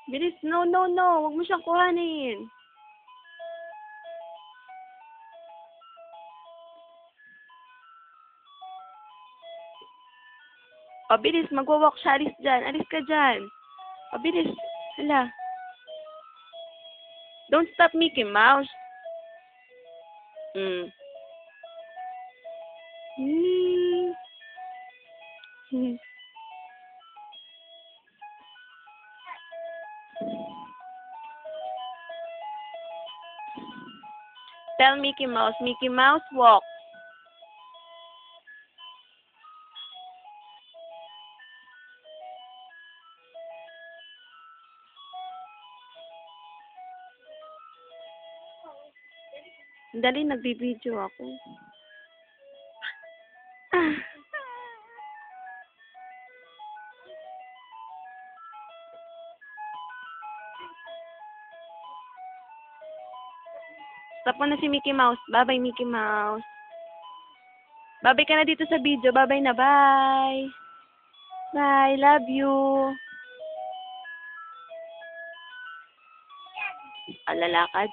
Bilis. No, no, no. Huwag mo siyang kuhanin. O, bilis. Magwa-walk siya. Alis dyan. Alis ka dyan. O, bilis. Hala. Don't stop, Mickey Mouse. Hmm. Tell Mickey Mouse, walk. Dali, nagbibideo ako. Stop mo na si Mickey Mouse. Bye-bye, Mickey Mouse. Bye-bye ka na dito sa video. Bye-bye na. Bye. Bye. Love you. Alalakad.